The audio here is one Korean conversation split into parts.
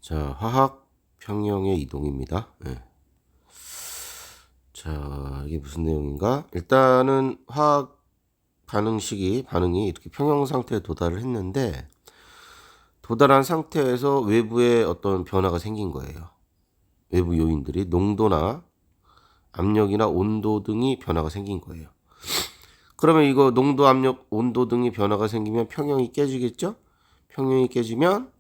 자, 화학 평형의 이동입니다. 네. 자, 이게 무슨 내용인가? 일단은 화학 반응이 이렇게 평형 상태에 도달을 했는데, 도달한 상태에서 외부에 어떤 변화가 생긴 거예요. 외부 요인들이 농도나 압력이나 온도 등이 변화가 생긴 거예요. 그러면 이거 농도, 압력, 온도 등이 변화가 생기면 평형이 깨지겠죠? 평형이 깨지면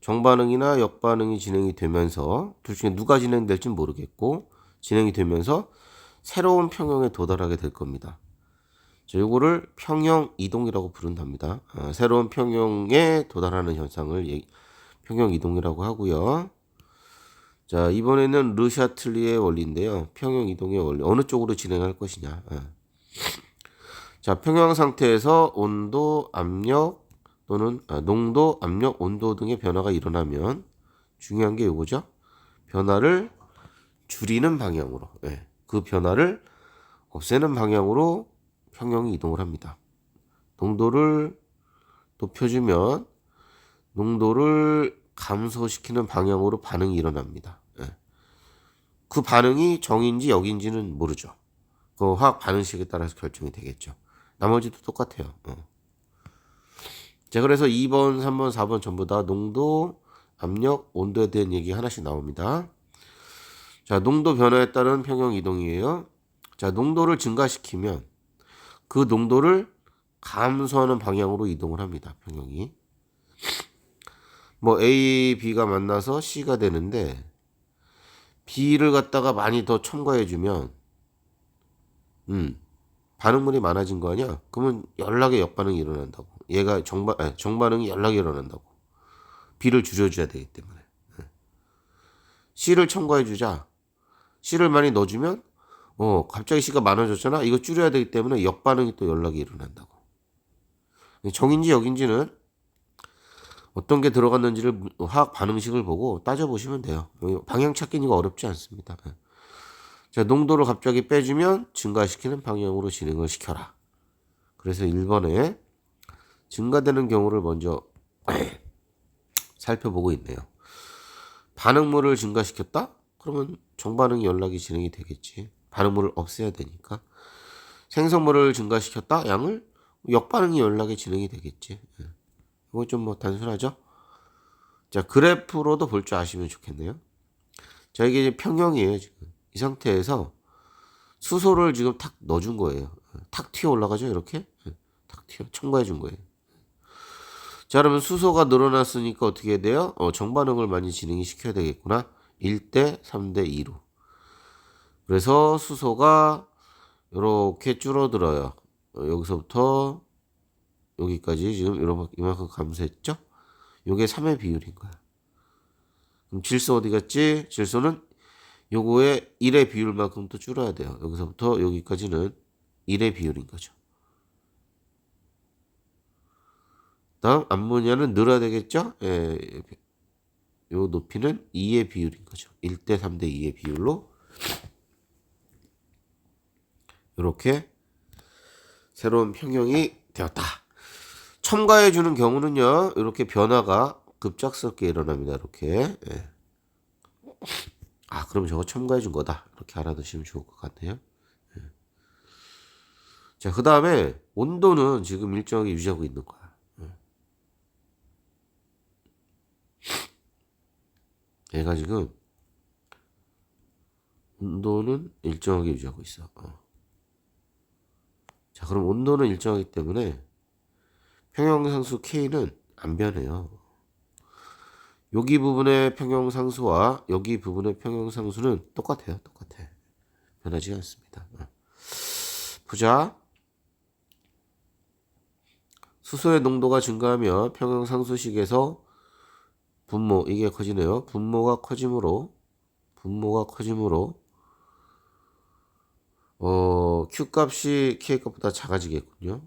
정반응이나 역반응이 진행이 되면서 둘 중에 누가 진행될지 모르겠고 진행이 되면서 새로운 평형에 도달하게 될 겁니다. 자, 요거를 평형 이동이라고 부른답니다. 새로운 평형에 도달하는 현상을 평형 이동이라고 하고요. 자, 이번에는 르샤틀리의 원리인데요. 평형 이동의 원리. 어느 쪽으로 진행할 것이냐. 자, 평형 상태에서 온도, 압력 또는 농도, 압력, 온도 등의 변화가 일어나면 중요한 게 이거죠. 변화를 줄이는 방향으로, 그 변화를 없애는 방향으로 평형이 이동을 합니다. 농도를 높여주면 농도를 감소시키는 방향으로 반응이 일어납니다. 그 반응이 정인지 역인지는 모르죠. 그 화학 반응식에 따라서 결정이 되겠죠. 나머지도 똑같아요. 자, 그래서 2번, 3번, 4번 전부 다 농도, 압력, 온도에 대한 얘기 하나씩 나옵니다. 자, 농도 변화에 따른 평형 이동이에요. 자, 농도를 증가시키면 그 농도를 감소하는 방향으로 이동을 합니다. 평형이. 뭐 A, B가 만나서 C가 되는데 B를 갖다가 많이 더 첨가해주면 반응물이 많아진 거 아니야? 그러면 연락의 역반응이 일어난다고. 얘가 정반응이 연락이 일어난다고. B를 줄여줘야 되기 때문에. C를 첨가해주자. C를 많이 넣어주면 갑자기 C가 많아졌잖아. 이거 줄여야 되기 때문에 역반응이 또 연락이 일어난다고. 정인지 역인지는 어떤 게 들어갔는지를 화학 반응식을 보고 따져보시면 돼요. 방향 찾기는 어렵지 않습니다. 자, 농도를 갑자기 빼주면 증가시키는 방향으로 진행을 시켜라. 그래서 1번에 증가되는 경우를 먼저 살펴보고 있네요. 반응물을 증가시켰다? 그러면 정반응 연락이 진행이 되겠지. 반응물을 없애야 되니까. 생성물을 증가시켰다? 양을? 역반응이 연락이 진행이 되겠지. 이거 좀 뭐 단순하죠? 자, 그래프로도 볼 줄 아시면 좋겠네요. 자, 이게 이제 평형이에요, 지금. 이 상태에서 수소를 지금 탁 넣어준 거예요. 탁 튀어 올라가죠, 이렇게? 탁 튀어, 첨가해 준 거예요. 자, 그러면 수소가 늘어났으니까 어떻게 해야 돼요? 정반응을 많이 진행이 시켜야 되겠구나. 1대 3대 2로. 그래서 수소가 이렇게 줄어들어요. 여기서부터 여기까지 지금 이만큼 감소했죠? 요게 3의 비율인 거야. 그럼 질소 어디 갔지? 질소는 요거의 1의 비율만큼 또 줄어야 돼요. 여기서부터 여기까지는 1의 비율인 거죠. 다음 암모니아는 늘어야 되겠죠? 요 높이는 2의 비율인 거죠. 1대 3대 2의 비율로 이렇게 새로운 평형이 되었다. 첨가해 주는 경우는요. 이렇게 변화가 급작스럽게 일어납니다. 이렇게. 그럼 저거 첨가해 준 거다. 이렇게 알아두시면 좋을 것 같네요. 자, 그 다음에 온도는 지금 일정하게 유지하고 있는 거야. 얘가 지금 온도는 일정하게 유지하고 있어. 자, 그럼 온도는 일정하기 때문에 평형상수 K는 안 변해요. 여기 부분의 평형상수와 여기 부분의 평형상수는 똑같아요. 똑같아. 변하지 않습니다. 보자. 수소의 농도가 증가하면 평형상수식에서 분모, 이게 커지네요. 분모가 커짐으로 Q값이 K값보다 작아지겠군요.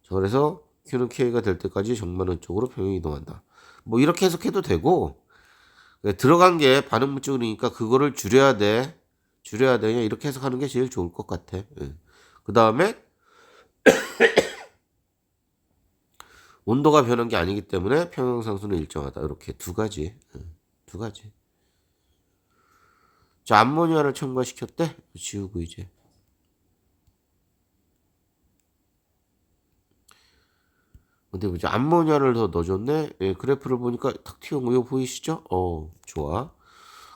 자, 그래서 Q는 K가 될 때까지 정반응 쪽으로 평형이 이동한다. 뭐 이렇게 해석해도 되고, 들어간 게 반응물 쪽이니까 그거를 줄여야 되냐 이렇게 해석하는 게 제일 좋을 것 같아. 그 다음에 온도가 변한 게 아니기 때문에 평형상수는 일정하다. 이렇게 두 가지. 두 가지. 자, 암모니아를 첨가시켰대. 지우고 이제. 근데 이제 암모니아를 더 넣어줬네. 예, 그래프를 보니까 탁 튀어온 거 이거 보이시죠? 좋아.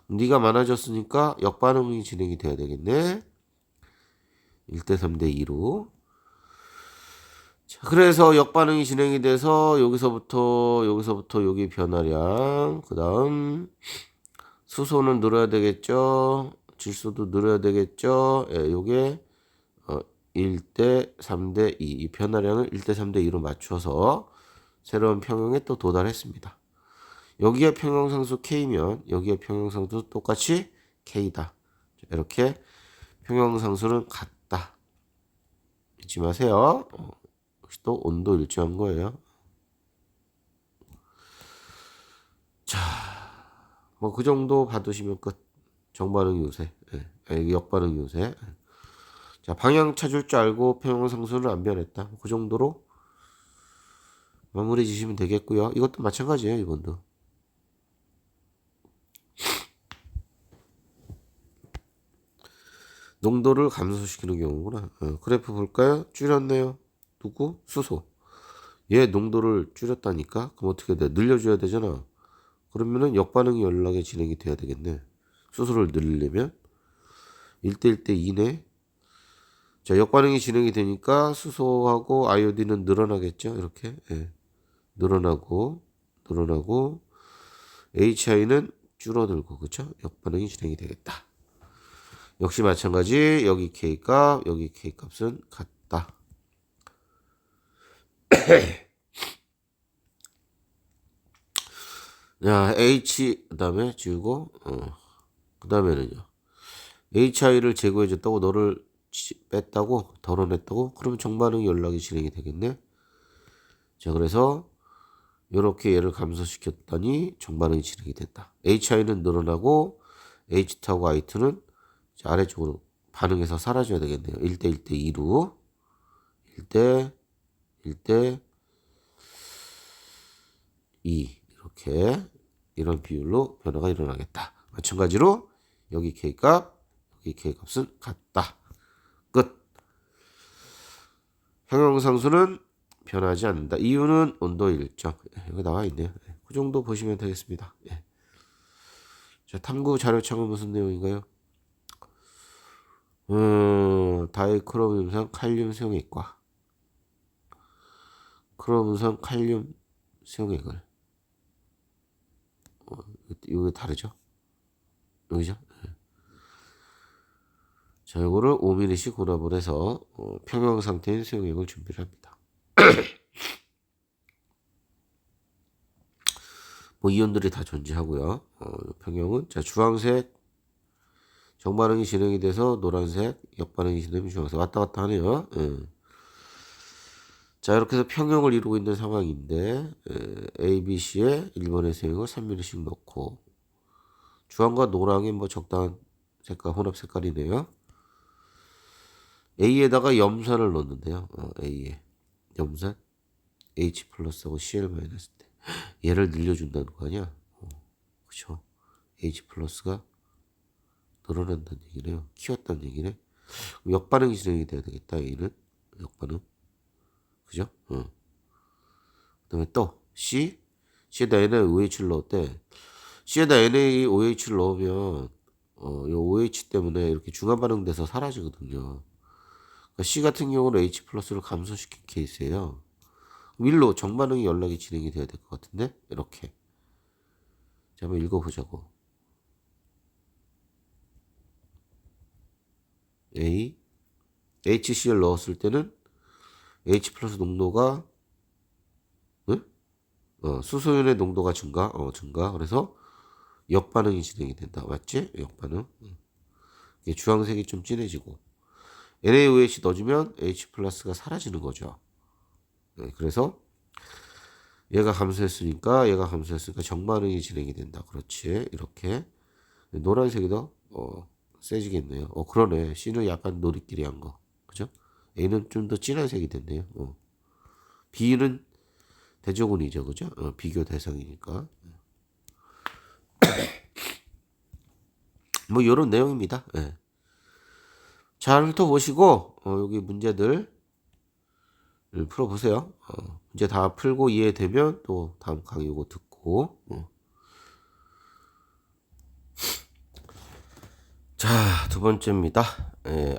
네가 많아졌으니까 역반응이 진행이 돼야 되겠네. 1대 3대 2로. 자, 그래서 역반응이 진행이 돼서 여기서부터 여기 변화량, 그 다음 수소는 늘어야 되겠죠. 질소도 늘어야 되겠죠. 예, 요게 1대 3대 2. 이 변화량을 1대 3대 2로 맞춰서 새로운 평형에 또 도달했습니다. 여기에 평형상수 K면 여기에 평형상수 똑같이 K다. 이렇게 평형상수는 같다. 잊지 마세요. 역시 또 온도 일정한 거예요. 자, 뭐 그 정도 받으시면 끝. 정반응 요새, 역반응 요새. 자, 방향 찾을 줄 알고 평형상수는 안 변했다. 그 정도로 마무리 지시면 되겠고요. 이것도 마찬가지예요, 이번도. 농도를 감소시키는 경우구나. 그래프 볼까요? 줄였네요. 누구? 수소. 얘 농도를 줄였다니까? 그럼 어떻게 돼? 늘려줘야 되잖아. 그러면은 역반응이 연락에 진행이 돼야 되겠네. 수소를 늘리려면 1대 1대 2네. 자, 역반응이 진행이 되니까 수소하고 아이오딘은 늘어나겠죠. 이렇게. 예. 늘어나고 HI는 줄어들고, 그쵸? 역반응이 진행이 되겠다. 역시 마찬가지. 여기 K값, 여기 K값은 같다. 자, H 그다음에 지우고 그다음에는요. HI를 제거해줬다고 너를 뺐다고 덜어냈다고 그러면 정반응이 연락이 진행이 되겠네. 자, 그래서 이렇게 얘를 감소시켰더니 정반응이 진행이 됐다. HI는 늘어나고 H2하고 I2는 아래쪽으로 반응해서 사라져야 되겠네요. 1대 1대 2로 1대 1대 2 이렇게 이런 비율로 변화가 일어나겠다. 마찬가지로 여기 K값, 여기 K값은 같다. 끝. 평형상수는 변하지 않는다. 이유는 온도 일정. 여기 나와 있네요. 그 정도 보시면 되겠습니다. 자, 탐구 자료창은 무슨 내용인가요? 다이크로음산 칼륨 수용액과 크롬음산 칼륨 수용액을 이게 다르죠? 여기죠? 자, 요거를 5mm씩 혼합을 해서 평형 상태인 수용액을 준비를 합니다. 뭐 이온들이 다 존재하고요. 평형은 자, 주황색 정반응이 진행이 돼서 노란색, 역반응이 진행되면 주황색 왔다 갔다 하네요. 자, 이렇게 해서 평형을 이루고 있는 상황인데 A, B, C에 1번의 수용액을 3mm씩 넣고 주황과 노랑이 뭐 적당한 색깔, 혼합 색깔이네요. A에다가 염산을 넣는데요. A에 염산 H 플러스하고 Cl 마이너스 때 얘를 늘려준다는 거 아니야? 그쵸? H 플러스가 늘어난다는 얘기네요. 키웠다는 얘기네. 역반응이 진행이 돼야 되겠다. A는 역반응. 그죠? 그 다음에 또 C에다 NaOH를 넣었대. C에다 NaOH를 넣으면 이 OH 때문에 이렇게 중간 반응돼서 사라지거든요. 그러니까 C 같은 경우는 H 플러스를 감소시킨 케이스예요. 밀로 정반응이 연락이 진행이 돼야 될 것 같은데 이렇게. 자, 한번 읽어보자고. HCl 넣었을 때는 H 플러스 농도가 수소연의 농도가 증가. 그래서 역반응이 진행이 된다. 맞지? 역반응. 주황색이 좀 진해지고 NaOH 넣어주면 H 플러스가 사라지는 거죠. 그래서 얘가 감소했으니까 정반응이 진행이 된다. 그렇지. 이렇게 노란색이 더 세지겠네요. 그러네. C는 약간 노리끼리한 거. 그죠? A는 좀 더 진한 색이 됐네요. B는 대조군이죠, 그죠? 비교 대상이니까. 뭐 이런 내용입니다. 예. 잘 훑어보시고 여기 문제들 풀어보세요. 문제 다 풀고 이해되면 또 다음 강의 요거 듣고. 자, 두 번째입니다.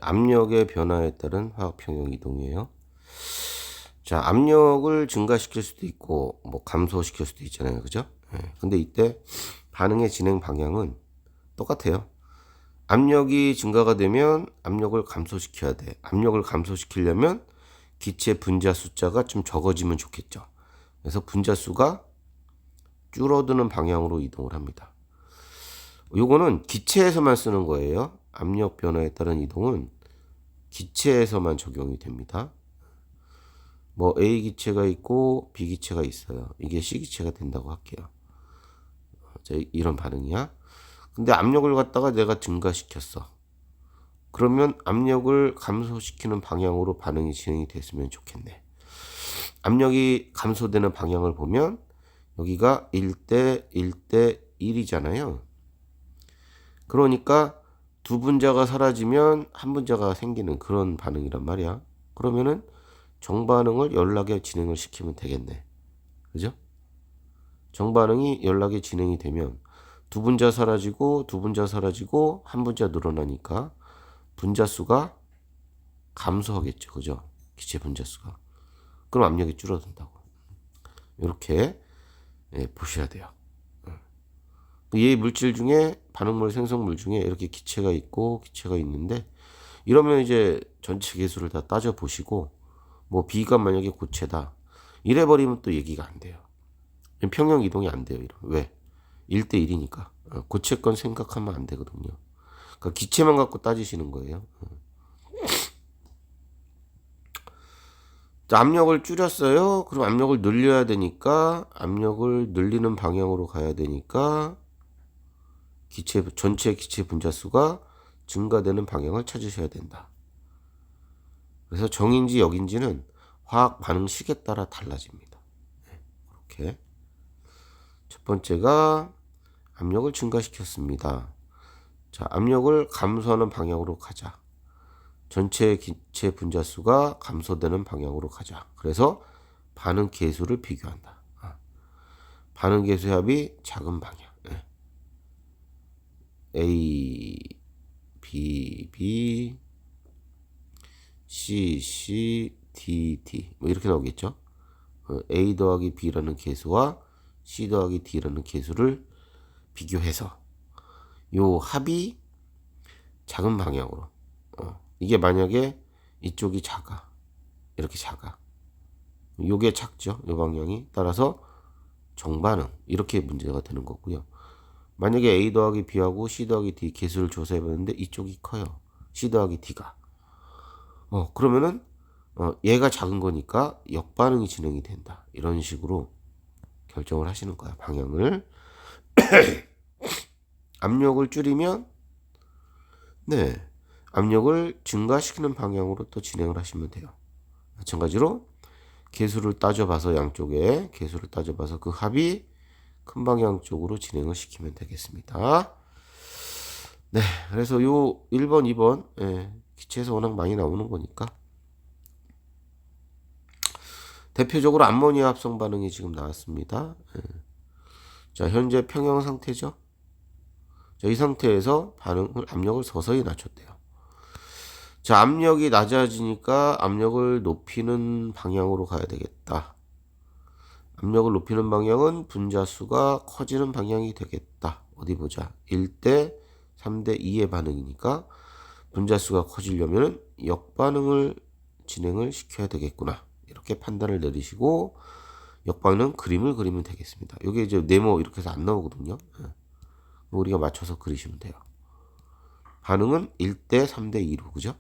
압력의 변화에 따른 화학 평형 이동이에요. 자, 압력을 증가시킬 수도 있고 뭐 감소시킬 수도 있잖아요, 그죠? 근데 이때 반응의 진행 방향은 똑같아요. 압력이 증가가 되면 압력을 감소시켜야 돼. 압력을 감소시키려면 기체 분자 숫자가 좀 적어지면 좋겠죠. 그래서 분자 수가 줄어드는 방향으로 이동을 합니다. 요거는 기체에서만 쓰는 거예요. 압력 변화에 따른 이동은 기체에서만 적용이 됩니다. 뭐 A 기체가 있고 B 기체가 있어요. 이게 C 기체가 된다고 할게요. 자, 이런 반응이야. 근데 압력을 갖다가 내가 증가시켰어. 그러면 압력을 감소시키는 방향으로 반응이 진행이 됐으면 좋겠네. 압력이 감소되는 방향을 보면 여기가 1대 1대 1이잖아요. 그러니까 두 분자가 사라지면 한 분자가 생기는 그런 반응이란 말이야. 그러면은 정반응을 연락에 진행을 시키면 되겠네. 그죠? 정반응이 연락에 진행이 되면 두 분자 사라지고 두 분자 사라지고 한 분자 늘어나니까 분자 수가 감소하겠죠. 그죠? 기체 분자 수가. 그럼 압력이 줄어든다고. 이렇게 보셔야 돼요. 이 물질 중에 반응물 생성물 중에 이렇게 기체가 있고 기체가 있는데 이러면 이제 전체 계수를 다 따져 보시고 뭐 B가 만약에 고체다 이래 버리면 또 얘기가 안 돼요. 평형 이동이 안 돼요. 왜? 1대 1이니까. 고체건 생각하면 안 되거든요. 그러니까 기체만 갖고 따지시는 거예요. 자, 압력을 줄였어요. 그럼 압력을 늘려야 되니까 압력을 늘리는 방향으로 가야 되니까 전체 기체 분자 수가 증가되는 방향을 찾으셔야 된다. 그래서 정인지 역인지는 화학 반응식에 따라 달라집니다. 이렇게 첫 번째가 압력을 증가시켰습니다. 자, 압력을 감소하는 방향으로 가자. 전체 기체 분자 수가 감소되는 방향으로 가자. 그래서 반응 계수를 비교한다. 반응 계수의 합이 작은 방향. A, B, B, C, C, D, D 뭐 이렇게 나오겠죠. A 더하기 B라는 계수와 C 더하기 D라는 계수를 비교해서 요 합이 작은 방향으로 이게 만약에 이쪽이 작아 이렇게 작아 요게 작죠. 요 방향이 따라서 정반응 이렇게 문제가 되는 거고요. 만약에 A 더하기 B하고 C 더하기 D 계수를 조사해 봤는데 이쪽이 커요. C 더하기 D가 그러면은 얘가 작은 거니까 역반응이 진행이 된다. 이런 식으로 결정을 하시는 거야. 방향을. 압력을 줄이면 압력을 증가시키는 방향으로 또 진행을 하시면 돼요. 마찬가지로 계수를 따져봐서 양쪽에 계수를 따져봐서 그 합이 큰 방향 쪽으로 진행을 시키면 되겠습니다. 네, 그래서 요 1번, 2번 기체에서 워낙 많이 나오는 거니까 대표적으로 암모니아 합성 반응이 지금 나왔습니다. 자, 현재 평형 상태죠. 자, 이 상태에서 압력을 서서히 낮췄대요. 자, 압력이 낮아지니까 압력을 높이는 방향으로 가야 되겠다. 압력을 높이는 방향은 분자 수가 커지는 방향이 되겠다. 어디 보자. 1대 3대 2의 반응이니까 분자 수가 커지려면 역반응을 진행을 시켜야 되겠구나. 이렇게 판단을 내리시고 역반응 그림을 그리면 되겠습니다. 이게 이제 네모 이렇게 해서 안 나오거든요. 우리가 맞춰서 그리시면 돼요. 반응은 1대 3대 2로 그죠?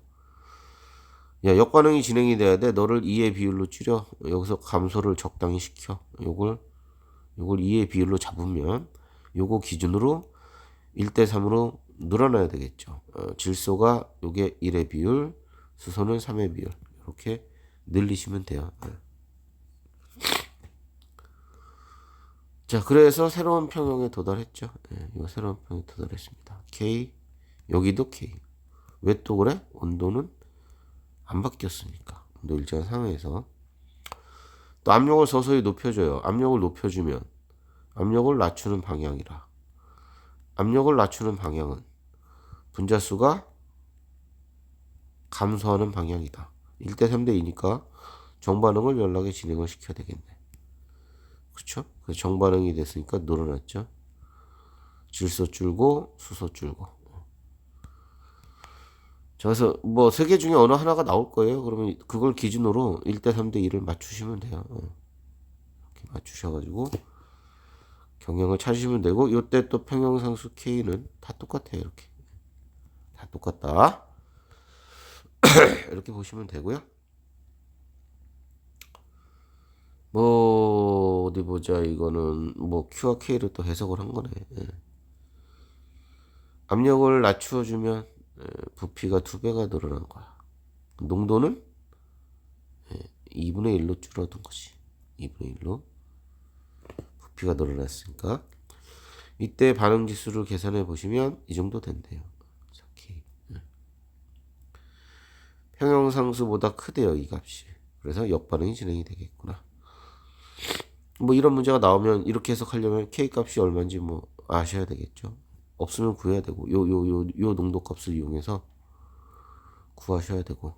야, 역반응이 진행이 돼야 돼. 너를 2의 비율로 줄여. 여기서 감소를 적당히 시켜. 요걸 2의 비율로 잡으면 요거 기준으로 1대 3으로 늘어나야 되겠죠. 질소가 요게 1의 비율, 수소는 3의 비율. 이렇게 늘리시면 돼요. 자, 그래서 새로운 평형에 도달했죠. 예, 이거 새로운 평형에 도달했습니다. K, 여기도 K. 왜 또 그래? 온도는 안 바뀌었으니까. 온도 일정한 상황에서. 또 압력을 서서히 높여줘요. 압력을 높여주면 압력을 낮추는 방향이라. 압력을 낮추는 방향은 분자수가 감소하는 방향이다. 1대 3대 2니까 정반응을 연락에 진행을 시켜야 되겠네. 그쵸? 그래서 정반응이 됐으니까 늘어났죠. 질소 줄고 수소 줄고. 자, 그래서 뭐 세 개 중에 어느 하나가 나올 거예요. 그러면 그걸 기준으로 1대 3대 2를 맞추시면 돼요. 이렇게 맞추셔가지고 경향을 찾으시면 되고, 요때 또 평형상수 K는 다 똑같아요. 이렇게 다 똑같다. 이렇게 보시면 되고요. 뭐 어디 보자. 이거는 뭐 Q와 K를 또 해석을 한 거네. 예. 압력을 낮추어주면 부피가 2배가 늘어난 거야. 농도는 2분의 1로 줄어든 거지. 2분의 1로 부피가 늘어났으니까 이때 반응 지수를 계산해 보시면 이 정도 된대요. 자, K. 평형상수보다 크대요, 이 값이. 그래서 역반응이 진행이 되겠구나. 뭐 이런 문제가 나오면 이렇게 해석하려면 K 값이 얼마인지 뭐 아셔야 되겠죠. 없으면 구해야 되고 요 농도 값을 이용해서 구하셔야 되고,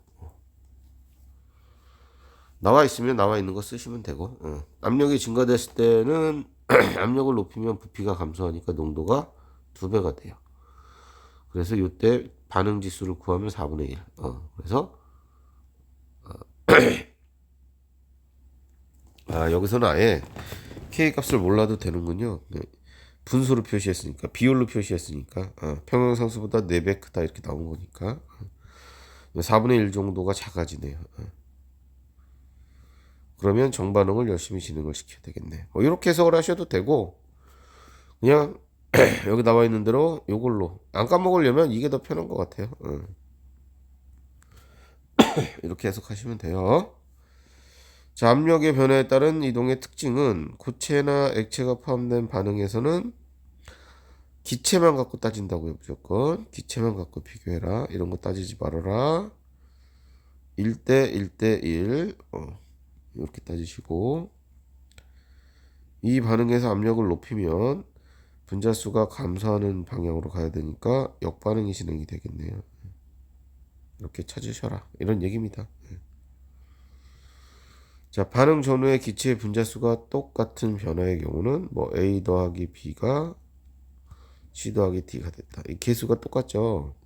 나와 있으면 나와 있는 거 쓰시면 되고, 압력이 증가됐을 때는 압력을 높이면 부피가 감소하니까 농도가 2배가 돼요. 그래서 이때 반응 지수를 구하면 4분의 1. 그래서 여기서는 아예 K 값을 몰라도 되는군요. 네. 분수로 표시했으니까, 비율로 표시했으니까, 평형상수보다 4배 크다 이렇게 나온 거니까 4분의 1 정도가 작아지네요. 그러면 정반응을 열심히 진행을 시켜야 되겠네. 뭐 이렇게 해석을 하셔도 되고, 그냥 여기 나와 있는 대로 이걸로 안 까먹으려면 이게 더 편한 것 같아요. 이렇게 해석하시면 돼요. 자, 압력의 변화에 따른 이동의 특징은 고체나 액체가 포함된 반응에서는 기체만 갖고 따진다고요. 무조건 기체만 갖고 비교해라. 이런 거 따지지 말아라. 1대 1대 1 이렇게 따지시고, 이 반응에서 압력을 높이면 분자수가 감소하는 방향으로 가야 되니까 역반응이 진행이 되겠네요. 이렇게 찾으셔라. 이런 얘기입니다. 자, 반응 전후의 기체의 분자수가 똑같은 변화의 경우는 뭐 A 더하기 B가 C 더하기 D가 됐다. 이 개수가 똑같죠.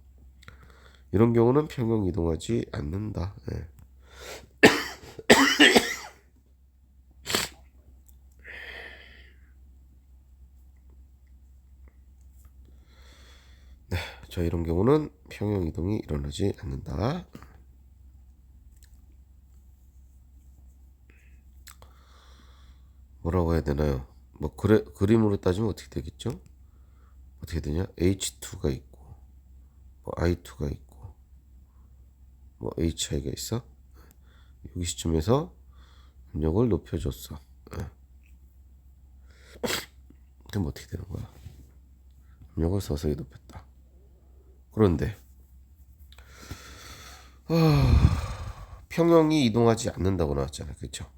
이런 경우는 평형 이동하지 않는다. 네. 자, 이런 경우는 평형 이동이 일어나지 않는다. 뭐라고 해야 되나요? 뭐 그림으로 따지면 어떻게 되겠죠? 어떻게 되냐? H2가 있고, 뭐 I2가 있고, 뭐 HI가 있어. 여기 시점에서 압력을 높여줬어. 그럼 어떻게 되는 거야? 압력을 서서히 높였다. 그런데 평형이 이동하지 않는다고 나왔잖아요. 그렇죠?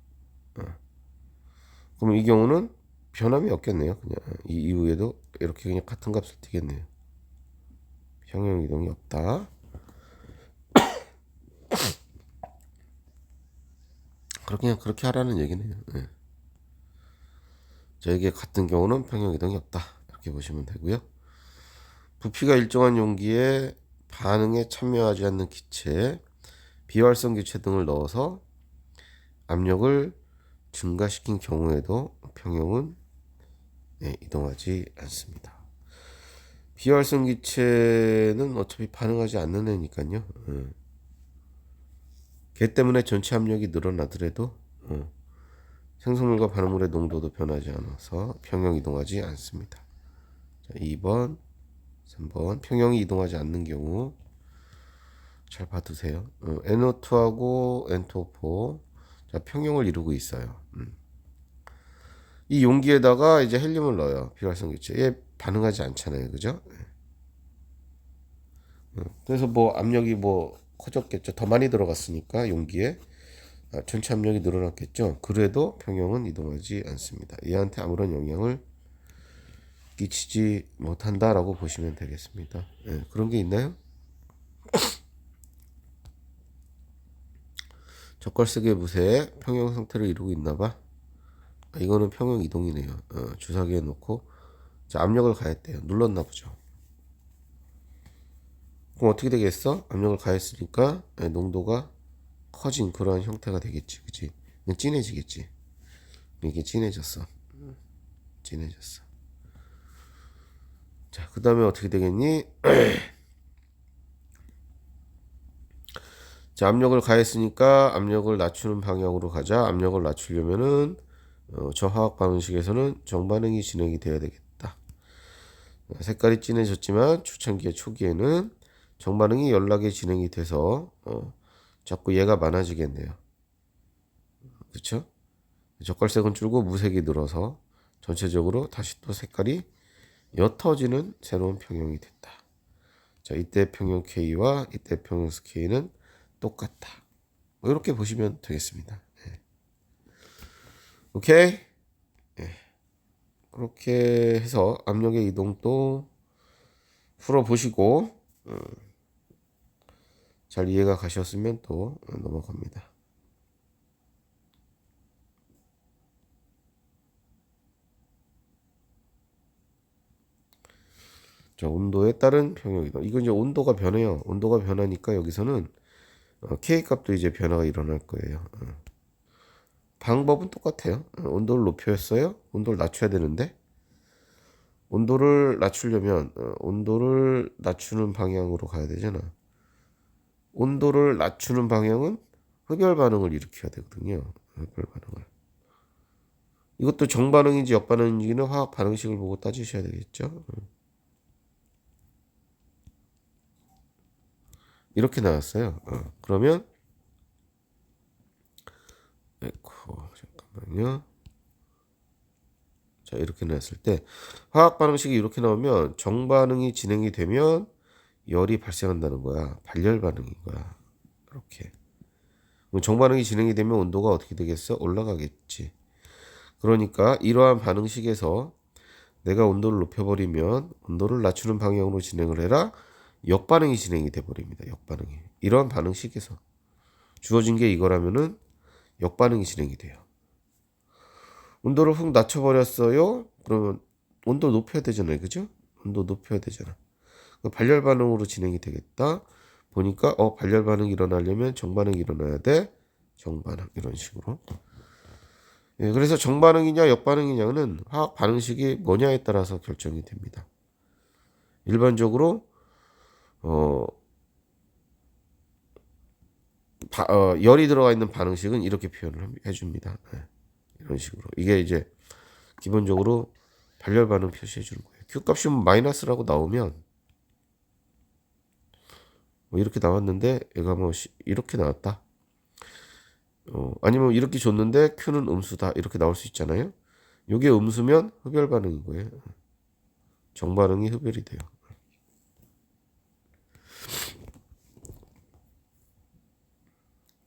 그럼 이 경우는 변함이 없겠네요. 그냥 이 이후에도 이렇게 그냥 같은 값을 띄겠네요. 평형 이동이 없다. 그렇게 하라는 얘기네요. 네. 자, 이게 같은 경우는 평형 이동이 없다. 이렇게 보시면 되고요. 부피가 일정한 용기에 반응에 참여하지 않는 기체, 비활성 기체 등을 넣어서 압력을 증가시킨 경우에도 평형은 이동하지 않습니다. 비활성 기체는 어차피 반응하지 않는 애니까요. 걔 때문에 전체 압력이 늘어나더라도 생성물과 반응물의 농도도 변하지 않아서 평형 이동하지 않습니다. 자, 2번, 3번 평형이 이동하지 않는 경우 잘 봐두세요. NO2하고 N2O4 자, 평형을 이루고 있어요. 이 용기에다가 이제 헬륨을 넣어요. 비활성 기체. 얘 반응하지 않잖아요. 그죠? 그래서 뭐 압력이 뭐 커졌겠죠. 더 많이 들어갔으니까 용기에 전체 압력이 늘어났겠죠. 그래도 평형은 이동하지 않습니다. 얘한테 아무런 영향을 끼치지 못한다라고 보시면 되겠습니다. 그런 게 있나요? 적걸색의 무쇠에 평형 상태를 이루고 있나봐. 이거는 평형 이동이네요. 주사기에 놓고 자, 압력을 가했대요. 눌렀나 보죠. 그럼 어떻게 되겠어? 압력을 가했으니까 농도가 커진 그러한 형태가 되겠지, 그치? 진해지겠지. 이게 진해졌어. 진해졌어. 자, 그 다음에 어떻게 되겠니? 자, 압력을 가했으니까 압력을 낮추는 방향으로 가자. 압력을 낮추려면은 저 화학 반응식에서는 정반응이 진행이 돼야 되겠다. 색깔이 진해졌지만 초창기의 초기에는 정반응이 연락이 진행이 돼서 자꾸 얘가 많아지겠네요. 그렇죠? 적갈색은 줄고 무색이 늘어서 전체적으로 다시 또 색깔이 옅어지는 새로운 평형이 됐다. 자, 이때 평형 K와 이때 평형 K는 똑같다. 뭐 이렇게 보시면 되겠습니다. 오케이? 그렇게 해서 압력의 이동도 풀어보시고 잘 이해가 가셨으면 또 넘어갑니다. 자, 온도에 따른 평형 이동. 이건 이제 온도가 변해요. 온도가 변하니까 여기서는 K 값도 이제 변화가 일어날 거예요. 방법은 똑같아요. 온도를 높였어요. 온도를 낮춰야 되는데 온도를 낮추려면 온도를 낮추는 방향으로 가야 되잖아. 온도를 낮추는 방향은 흡열 반응을 일으켜야 되거든요. 흡열 반응을. 이것도 정반응인지 역반응인지는 화학 반응식을 보고 따지셔야 되겠죠. 이렇게 나왔어요. 그러면 에코 잠깐만요. 자, 이렇게 나왔을 때 화학 반응식이 이렇게 나오면 정반응이 진행이 되면 열이 발생한다는 거야. 발열 반응인 거야. 이렇게. 그럼 정반응이 진행이 되면 온도가 어떻게 되겠어? 올라가겠지. 그러니까 이러한 반응식에서 내가 온도를 높여버리면 온도를 낮추는 방향으로 진행을 해라. 역반응이 진행이 돼버립니다. 역반응이. 이러한 반응식에서 주어진 게 이거라면은 역반응이 진행이 돼요. 온도를 훅 낮춰버렸어요. 그러면 온도 높여야 되잖아요. 그죠? 온도 높여야 되잖아. 발열 반응으로 진행이 되겠다. 보니까 발열 반응이 일어나려면 정반응이 일어나야 돼. 정반응 이런 식으로. 그래서 정반응이냐 역반응이냐는 화학 반응식이 뭐냐에 따라서 결정이 됩니다. 일반적으로 열이 들어가 있는 반응식은 이렇게 표현을 해줍니다. 이런 식으로. 이게 이제 기본적으로 발열 반응 표시해 주는 거예요. Q 값이 마이너스라고 나오면 뭐 이렇게 나왔는데 얘가 뭐 이렇게 나왔다. 아니면 이렇게 줬는데 Q는 음수다. 이렇게 나올 수 있잖아요. 이게 음수면 흡열 반응인 거예요. 정반응이 흡열이 돼요.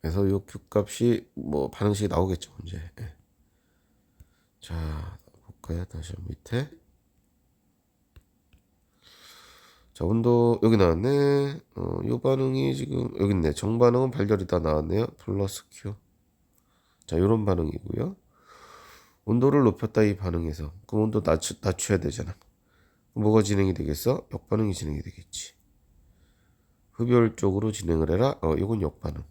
그래서 요 Q 값이 뭐 반응식이 나오겠죠. 이제. 자, 볼까요? 다시 밑에. 자, 온도 여기 나왔네. 요 반응이 지금 여기 있네. 정반응은 발열이다 나왔네요. 플러스 Q. 자, 요런 반응이고요. 온도를 높였다 이 반응에서. 그럼 온도 낮춰야 되잖아. 뭐가 진행이 되겠어? 역반응이 진행이 되겠지. 흡열 쪽으로 진행을 해라. 이건 역반응.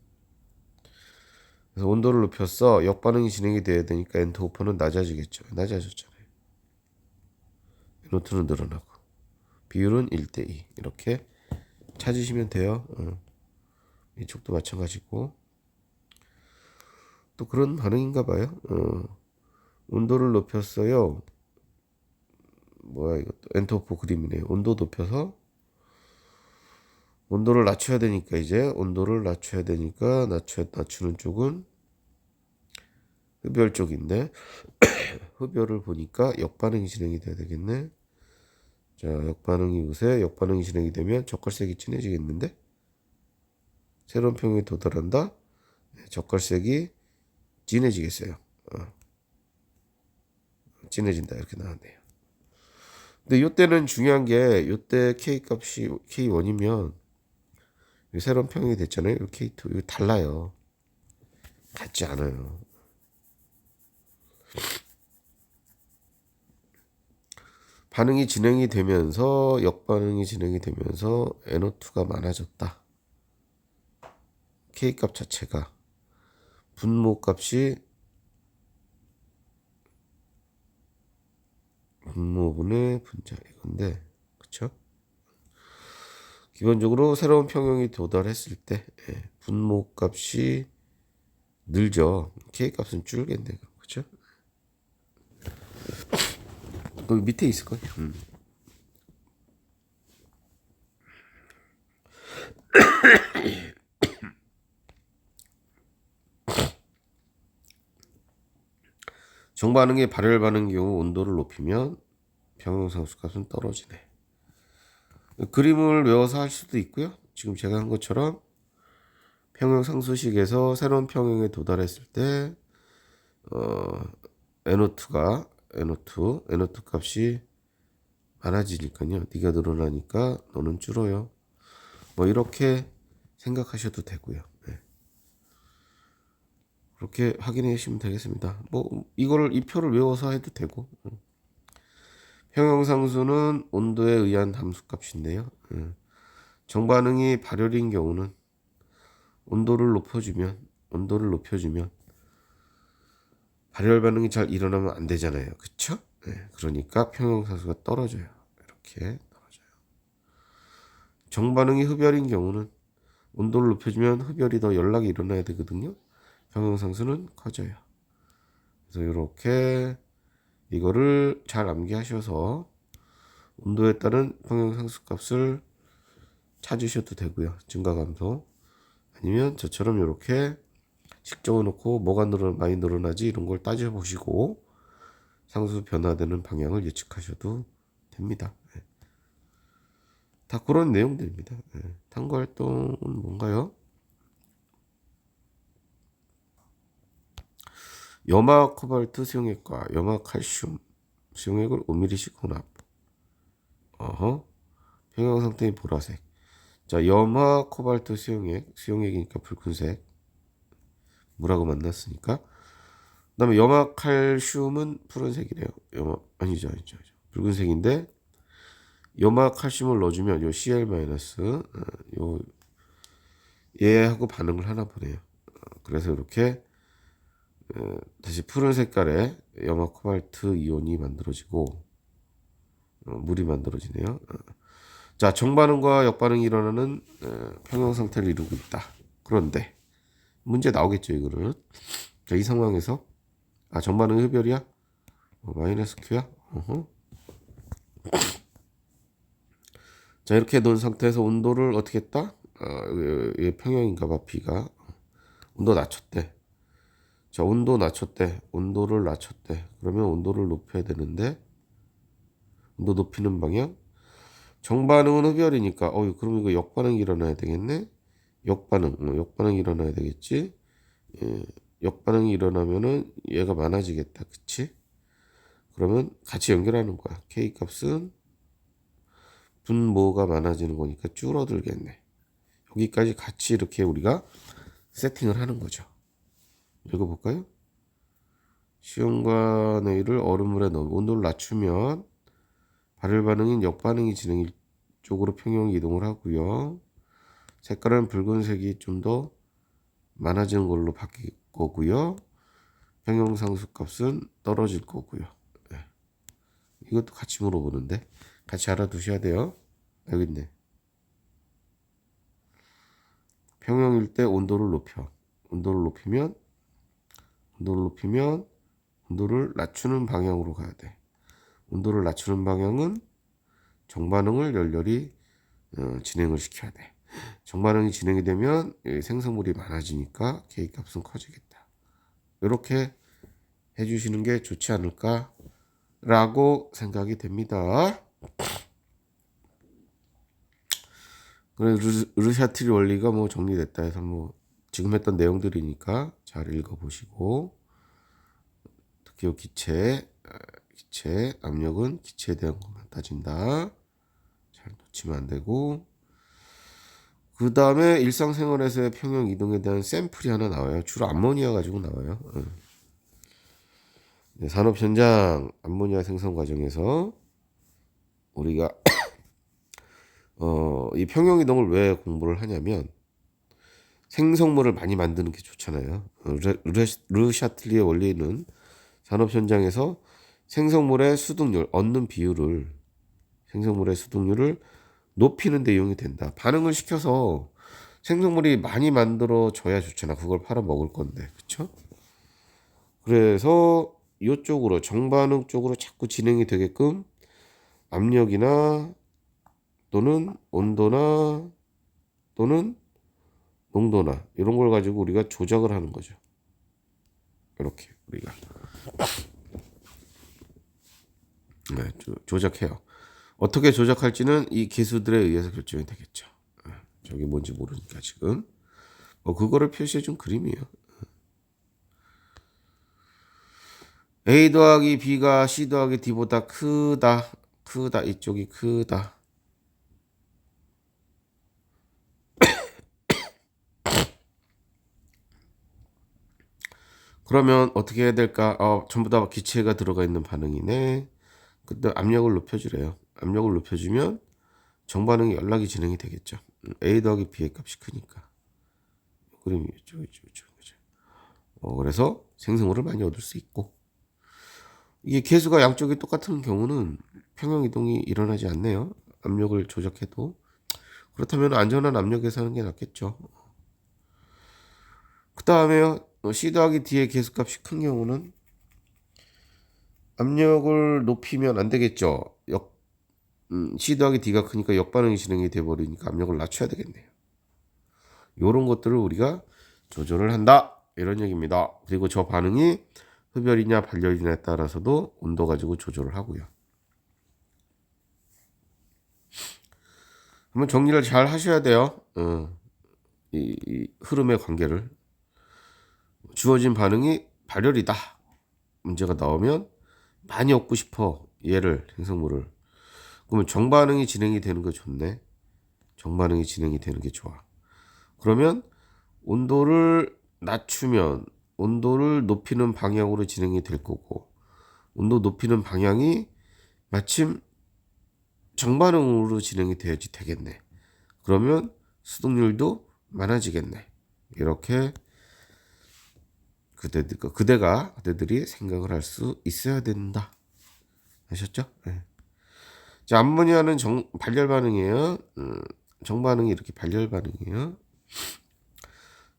그래서 온도를 높였어. 역반응이 진행이 돼야 되니까 엔트호퍼는 낮아지겠죠. 낮아졌잖아요. 노트는 늘어나고. 비율은 1대2. 이렇게 찾으시면 돼요. 이쪽도 마찬가지고. 또 그런 반응인가 봐요. 온도를 높였어요. 뭐야 이것도 엔트호퍼 그림이네요. 온도 높여서 온도를 낮춰야 되니까 이제 온도를 낮춰야 되니까 낮추는 쪽은 흡열 쪽인데 흡열을 보니까 역반응이 진행이 돼야 되겠네. 자, 역반응이 우세, 역반응이 진행이 되면 적갈색이 진해지겠는데? 새로운 평형에 도달한다. 적갈색이 진해지겠어요. 진해진다 이렇게 나왔네요. 근데 이때는 중요한 게 이때 K 값이 K1이면 새로운 평형이 됐잖아요. K2 이거 달라요. 같지 않아요. 반응이 진행이 되면서 역반응이 진행이 되면서 NO2가 많아졌다. K 값 자체가 분모 값이 분모분의 분자 이건데 그쵸? 기본적으로 새로운 평형이 도달했을 때 분모 값이 늘죠. K 값은 줄겠네. 그쵸? 거기 밑에 있을 거예요. 정반응의 발열 반응 경우 온도를 높이면 평형상수 값은 떨어지네. 그림을 외워서 할 수도 있고요. 지금 제가 한 것처럼 평형상수식에서 새로운 평형에 도달했을 때 NO2 값이 많아지니까요. 네가 늘어나니까 너는 줄어요. 뭐 이렇게 생각하셔도 되고요. 네. 그렇게 확인해 주시면 되겠습니다. 뭐 이거를 이 표를 외워서 해도 되고. 평형상수는 온도에 의한 함수값인데요. 정반응이 발열인 경우는 온도를 높여주면 발열 반응이 잘 일어나면 안 되잖아요. 그쵸? 네, 그러니까 평형상수가 떨어져요. 이렇게 떨어져요. 정반응이 흡열인 경우는 온도를 높여주면 흡열이 더 연락이 일어나야 되거든요. 평형상수는 커져요. 그래서 이렇게 이거를 잘 암기하셔서 온도에 따른 평형상수 값을 찾으셔도 되고요. 증가감소. 아니면 저처럼 이렇게 식정을 놓고 뭐가 많이 늘어나지 이런 걸 따져보시고 상수 변화되는 방향을 예측하셔도 됩니다. 네. 다 그런 내용들입니다. 네. 탐구 활동은 뭔가요? 염화 코발트 수용액과 염화 칼슘 수용액을 5ml씩 혼합. 평형 상태인 보라색. 자, 염화 코발트 수용액이니까 붉은색. 물하고 만났으니까. 그다음에 염화 칼슘은 푸른색이래요. 아니죠. 붉은색인데 염화 칼슘을 넣어주면 요 Cl- 요 얘하고 반응을 하나 보네요. 그래서 이렇게 다시 푸른 색깔의 염화 코발트 이온이 만들어지고 물이 만들어지네요. 자, 정반응과 역반응이 일어나는 평형 상태를 이루고 있다. 그런데 문제 나오겠죠, 이거는. 자, 이 상황에서 정반응 흡열이야? 마이너스 Q야? 자, 이렇게 놓은 상태에서 온도를 어떻게 했다? 이게 평형인가 봐, B가. 온도 낮췄대. 자, 온도를 낮췄대. 그러면 온도를 높여야 되는데, 온도 높이는 방향? 정반응은 흡열이니까, 그럼 이거 역반응이 일어나야 되겠네? 역반응이 일어나야 되겠지? 예, 역반응이 일어나면은 얘가 많아지겠다. 그치? 그러면 같이 연결하는 거야. K 값은 분모가 많아지는 거니까 줄어들겠네. 여기까지 같이 이렇게 우리가 세팅을 하는 거죠. 읽어볼까요? 시험관의를 얼음물에 넣으면 온도를 낮추면 발열 반응인 역반응이 진행 쪽으로 평형 이동을 하고요. 색깔은 붉은색이 좀 더 많아지는 걸로 바뀔 거고요. 평형 상수 값은 떨어질 거고요. 네. 이것도 같이 물어보는데 같이 알아두셔야 돼요. 여기 있네. 평형일 때 온도를 높여. 온도를 높이면 온도를 낮추는 방향으로 가야 돼. 온도를 낮추는 방향은 정반응을 열렬히 진행을 시켜야 돼. 정반응이 진행이 되면 생성물이 많아지니까 K 값은 커지겠다. 이렇게 해주시는 게 좋지 않을까라고 생각이 됩니다. 그래 르샤트리 원리가 뭐 정리됐다 해서 뭐 지금 했던 내용들이니까 잘 읽어보시고, 특히 기체 압력은 기체에 대한 것만 따진다. 잘 놓치면 안 되고, 그 다음에 일상생활에서의 평형 이동에 대한 샘플이 하나 나와요. 주로 암모니아 가지고 나와요. 산업 현장 암모니아 생성 과정에서 우리가 이 평형 이동을 왜 공부를 하냐면 생성물을 많이 만드는 게 좋잖아요. 르샤틀리의 원리는 산업 현장에서 생성물의 수득률 높이는 데 이용이 된다. 반응을 시켜서 생성물이 많이 만들어져야 좋잖아. 그걸 팔아 먹을 건데, 그쵸? 그래서 이쪽으로 정반응 쪽으로 자꾸 진행이 되게끔 압력이나 또는 온도나 또는 농도나 이런 걸 가지고 우리가 조작을 하는 거죠. 이렇게 우리가 조작해요. 어떻게 조작할지는 이 기수들에 의해서 결정이 되겠죠. 저게 뭔지 모르니까 지금 그거를 표시해 준 그림이에요. A 더하기 B가 C 더하기 D보다 크다. 이쪽이 크다. 그러면 어떻게 해야 될까? 전부 다 기체가 들어가 있는 반응이네. 그때 압력을 높여주래요. 압력을 높여주면 정반응이 연락이 진행이 되겠죠. A 더하기 B의 값이 크니까. 그림이 이쪽. 그래서 생성물을 많이 얻을 수 있고, 이게 계수가 양쪽이 똑같은 경우는 평형 이동이 일어나지 않네요. 압력을 조작해도. 그렇다면 안전한 압력에서 하는 게 낫겠죠. 그 다음에요, C 더하기 D의 계수값이 큰 경우는 압력을 높이면 안 되겠죠. C 더하기 D가 크니까 역반응이 진행이 돼버리니까 압력을 낮춰야 되겠네요. 이런 것들을 우리가 조절을 한다, 이런 얘기입니다. 그리고 저 반응이 흡열이냐 발열이냐에 따라서도 온도 가지고 조절을 하고요. 한번 정리를 잘 하셔야 돼요. 이 흐름의 관계를. 주어진 반응이 발열이다. 문제가 나오면 많이 얻고 싶어. 얘를, 생성물을. 그러면 정반응이 진행이 되는 게 좋네. 정반응이 진행이 되는 게 좋아. 그러면 온도를 낮추면 온도를 높이는 방향으로 진행이 될 거고, 온도 높이는 방향이 마침 정반응으로 진행이 돼야지 되겠네. 그러면 수동률도 많아지겠네. 이렇게 그대들이 생각을 할 수 있어야 된다. 아셨죠? 네. 자, 암모니아는 발열 반응이에요. 정반응이 이렇게 발열 반응이에요.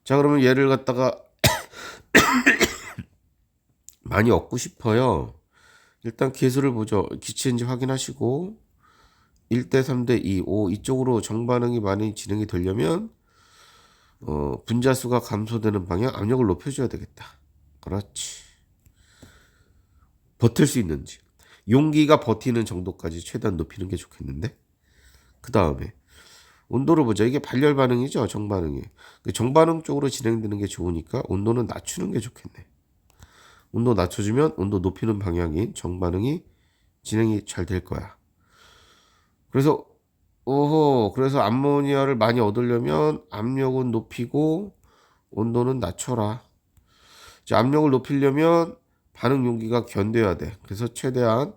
자, 그러면 얘를 갖다가 많이 얻고 싶어요. 일단 계수를 보죠. 기체인지 확인하시고 1대 3대 2, 5 이쪽으로 정반응이 많이 진행이 되려면 분자수가 감소되는 방향 압력을 높여줘야 되겠다. 그렇지. 버틸 수 있는지, 용기가 버티는 정도까지 최대한 높이는 게 좋겠는데, 그 다음에 온도를 보자. 이게 발열 반응이죠. 정반응이. 정반응 쪽으로 진행되는 게 좋으니까 온도는 낮추는 게 좋겠네. 온도 낮춰주면 온도 높이는 방향인 정반응이 진행이 잘 될 거야. 그래서 그래서 암모니아를 많이 얻으려면 압력은 높이고 온도는 낮춰라. 자, 압력을 높이려면 반응 용기가 견뎌야 돼. 그래서 최대한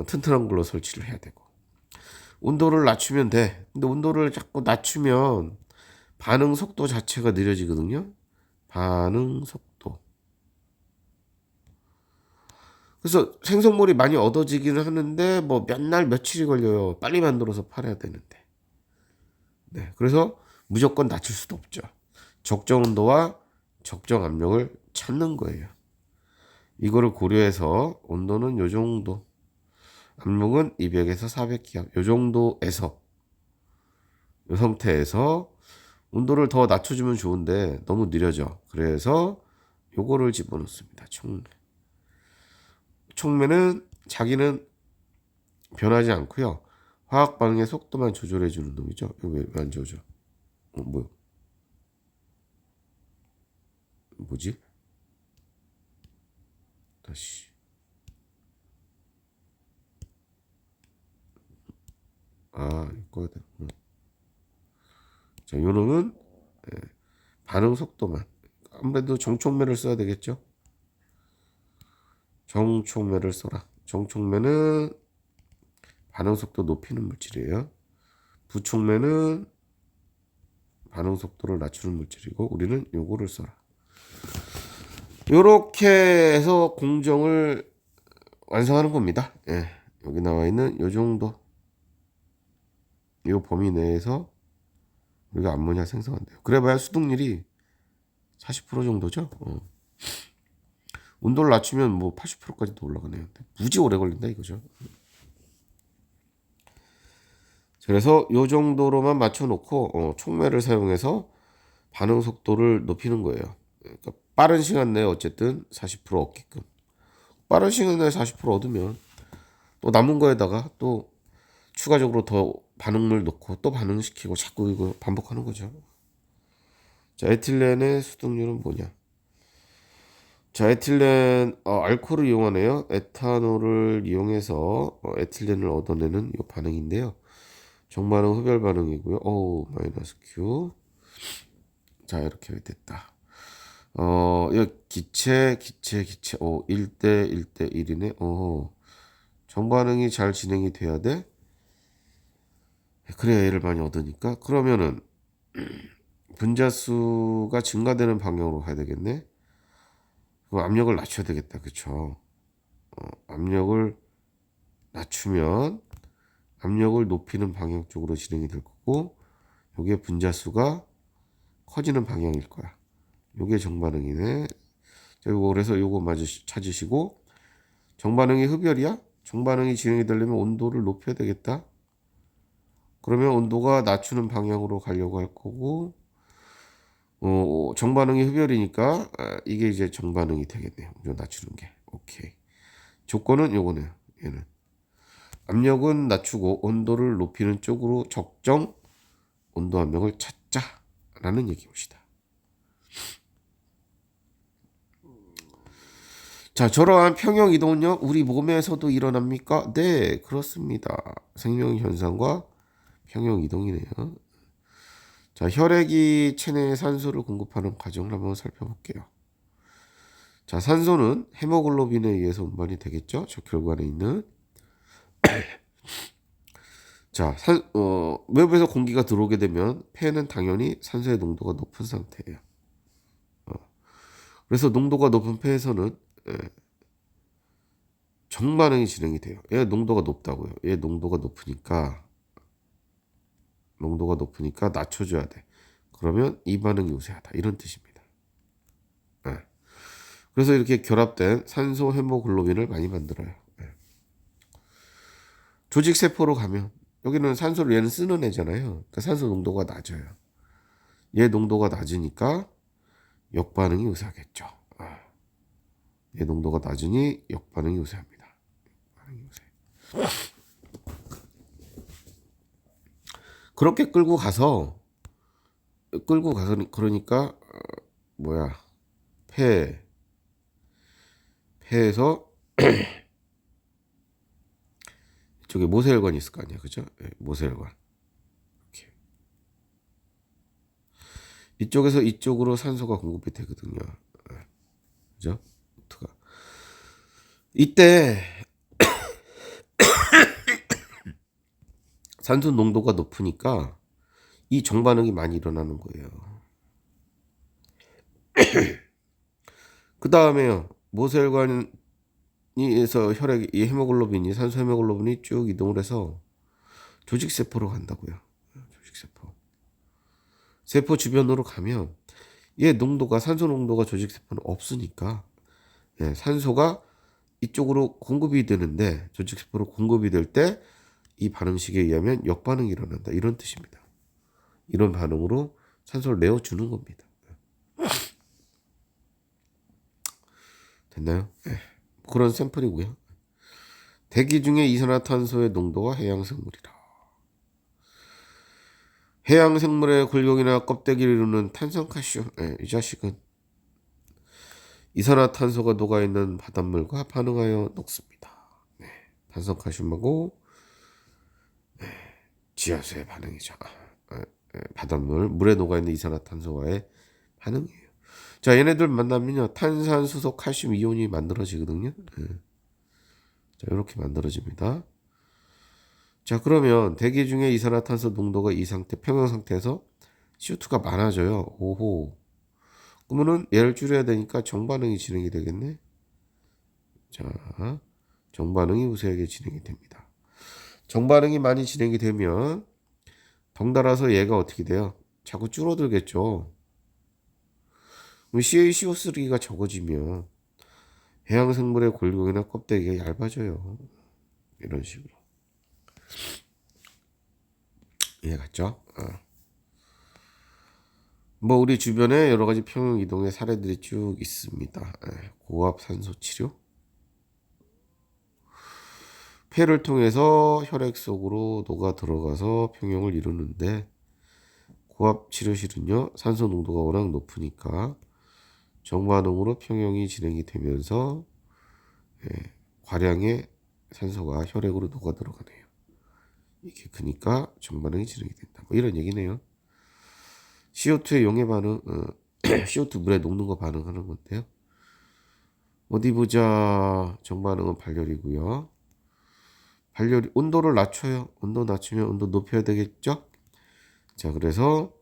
튼튼한 걸로 설치를 해야 되고, 온도를 낮추면 돼. 근데 온도를 자꾸 낮추면 반응 속도 자체가 느려지거든요. 반응 속도. 그래서 생성물이 많이 얻어지기는 하는데 뭐 몇 날 며칠이 걸려요. 빨리 만들어서 팔아야 되는데. 네, 그래서 무조건 낮출 수도 없죠. 적정 온도와 적정 압력을 찾는 거예요. 이거를 고려해서 온도는 요 정도, 압력은 200에서 400기압 요 정도에서, 이 상태에서 온도를 더 낮춰주면 좋은데 너무 느려져. 그래서 요거를 집어넣습니다. 총 부촉매는 자기는 변하지 않고요. 화학 반응의 속도만 조절해 주는 놈이죠. 이거 왜 안 조절? 뭐지? 다시. 이거다. 자, 요 놈은 반응 속도만. 아무래도 정촉매를 써야 되겠죠. 정촉매를 써라. 정촉매는 반응 속도 높이는 물질이에요. 부촉매는 반응 속도를 낮추는 물질이고 우리는 요거를 써라. 요렇게 해서 공정을 완성하는 겁니다. 예. 여기 나와 있는 요 정도 요 범위 내에서 우리가 암모니아 생성한대요. 그래봐야 수동률이 40% 정도죠. 온도를 낮추면 뭐 80%까지도 올라가네요. 무지 오래 걸린다 이거죠. 그래서 요 정도로만 맞춰놓고 촉매를 사용해서 반응 속도를 높이는 거예요. 그러니까 빠른 시간 내에 어쨌든 40% 얻게끔. 빠른 시간 내에 40% 얻으면 또 남은 거에다가 또 추가적으로 더 반응물 넣고 또 반응시키고 자꾸 이거 반복하는 거죠. 자, 에틸렌의 수동률은 뭐냐? 자, 에틸렌 알코올을 이용하네요. 에탄올을 이용해서 에틸렌을 얻어내는 이 반응인데요. 정반응 흡열 반응이고요. 마이너스 Q. 자, 이렇게 됐다. 이 기체. 1대 1대 1이네. 정반응이 잘 진행이 돼야 돼. 그래야 얘를 많이 얻으니까. 그러면은 분자수가 증가되는 방향으로 가야 되겠네. 그럼 압력을 낮춰야 되겠다. 그쵸? 압력을 낮추면 압력을 높이는 방향 쪽으로 진행이 될 거고 여기에 분자수가 커지는 방향일 거야. 요게 정반응이네. 자, 요거 그래서 요거 마저 찾으시고 정반응이 흡열이야? 정반응이 진행이 되려면 온도를 높여야 되겠다. 그러면 온도가 낮추는 방향으로 가려고 할 거고 정반응이 흡열이니까 이게 이제 정반응이 되겠네요. 좀 낮추는 게. 오케이. 조건은 요거네요. 얘는 압력은 낮추고 온도를 높이는 쪽으로 적정 온도 압력을 찾자라는 얘기입니다. 자, 저러한 평형 이동은요 우리 몸에서도 일어납니까? 네, 그렇습니다. 생명 현상과 평형 이동이네요. 자, 혈액이 체내에 산소를 공급하는 과정을 한번 살펴볼게요. 자, 산소는 헤모글로빈에 의해서 운반이 되겠죠? 저 결관에 있는. 자, 외부에서 공기가 들어오게 되면 폐는 당연히 산소의 농도가 높은 상태예요. 그래서 농도가 높은 폐에서는 정반응이 진행이 돼요. 얘 농도가 높다고요. 얘 농도가 높으니까 낮춰줘야 돼. 그러면 이 반응이 우세하다. 이런 뜻입니다. 그래서 이렇게 결합된 산소 헤모글로빈을 많이 만들어요. 조직세포로 가면 여기는 산소를 얘는 쓰는 애잖아요. 그러니까 산소 농도가 낮아요. 얘 농도가 낮으니까 역반응이 우세하겠죠. 얘 농도가 낮으니 역반응이 우세합니다. 그렇게 끌고 가서 그러니까 폐에서 이쪽에 모세혈관이 있을 거 아니야, 그죠? 네, 모세혈관. 이렇게. 이쪽에서 이쪽으로 산소가 공급이 되거든요. 그죠? 이때 산소 농도가 높으니까 이 정반응이 많이 일어나는 거예요. 그 다음에요. 모세혈관에서 혈액, 이 헤모글로빈이, 산소 헤모글로빈이 쭉 이동을 해서 조직세포로 간다고요. 조직세포. 세포 주변으로 가면 얘 농도가, 산소 농도가 조직세포는 없으니까 산소가 이쪽으로 공급이 되는데 조직세포로 공급이 될 때 이 반응식에 의하면 역반응이 일어난다. 이런 뜻입니다. 이런 반응으로 산소를 내어주는 겁니다. 됐나요? 그런 샘플이고요. 대기 중에 이산화탄소의 농도가 해양생물이라. 해양생물의 골격이나 껍데기를 이루는 탄산칼슘. 네, 이 자식은 이산화탄소가 녹아있는 바닷물과 반응하여 녹습니다. 네, 탄산칼슘하고 지하수의 반응이죠. 바닷물, 물에 녹아있는 이산화탄소와의 반응이에요. 자, 얘네들 만나면요, 탄산수소 칼슘 이온이 만들어지거든요. 자, 이렇게 만들어집니다. 자, 그러면 대기 중에 이산화탄소 농도가 이 상태, 평형 상태에서 CO2가 많아져요. 오호. 그러면은 얘를 줄여야 되니까 정반응이 진행이 되겠네. 자, 정반응이 우세하게 진행이 됩니다. 정반응이 많이 진행이 되면 덩달아서 얘가 어떻게 돼요? 자꾸 줄어들겠죠. CaCO3가 적어지면 해양생물의 골격이나 껍데기가 얇아져요. 이런 식으로. 이해갔죠? 뭐 우리 주변에 여러 가지 평형 이동의 사례들이 쭉 있습니다. 고압 산소 치료, 폐를 통해서 혈액 속으로 녹아 들어가서 평형을 이루는데, 고압 치료실은요 산소 농도가 워낙 높으니까 정반응으로 평형이 진행이 되면서 과량의 산소가 혈액으로 녹아 들어가네요. 이게 크니까 정반응이 진행이 된다. 뭐 이런 얘기네요. CO2의 용해 반응, CO2 물에 녹는 거 반응하는 건데요. 어디 보자. 정반응은 발열이고요. 발열이 온도를 낮춰요. 온도 낮추면 온도 높여야 되겠죠? 자, 그래서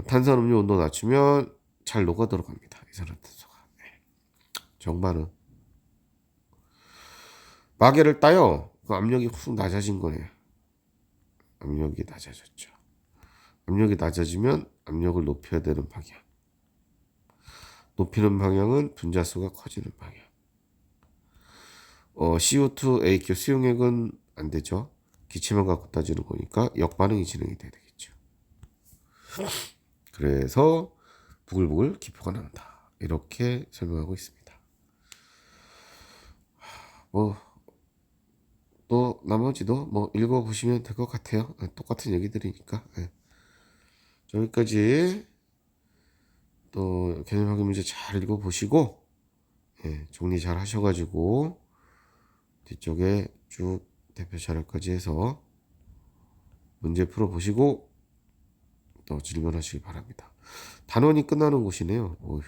탄산음료 온도 낮추면 잘 녹아 들어갑니다. 이산화탄소가. 정반응. 마개를 따요. 그 압력이 훅 낮아진 거예요. 압력이 낮아졌죠. 압력이 낮아지면 압력을 높여야 되는 방향. 높이는 방향은 분자수가 커지는 방향. CO2, AQ 수용액은 안 되죠. 기체만 갖고 따지는 거니까 역반응이 진행이 돼야 되겠죠. 그래서 부글부글 기포가 난다. 이렇게 설명하고 있습니다. 또 나머지도 뭐 읽어보시면 될 것 같아요. 똑같은 얘기들이니까. 여기까지 또 개념 확인 문제 잘 읽어보시고 정리 잘 하셔가지고 뒤쪽에 쭉 대표 자료까지 해서 문제 풀어보시고 또 질문하시기 바랍니다. 단원이 끝나는 곳이네요. 어휴,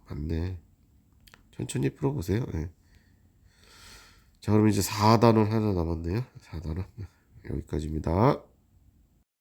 맞네. 천천히 풀어보세요. 자, 그럼 이제 4단원 하나 남았네요. 4단원 여기까지입니다.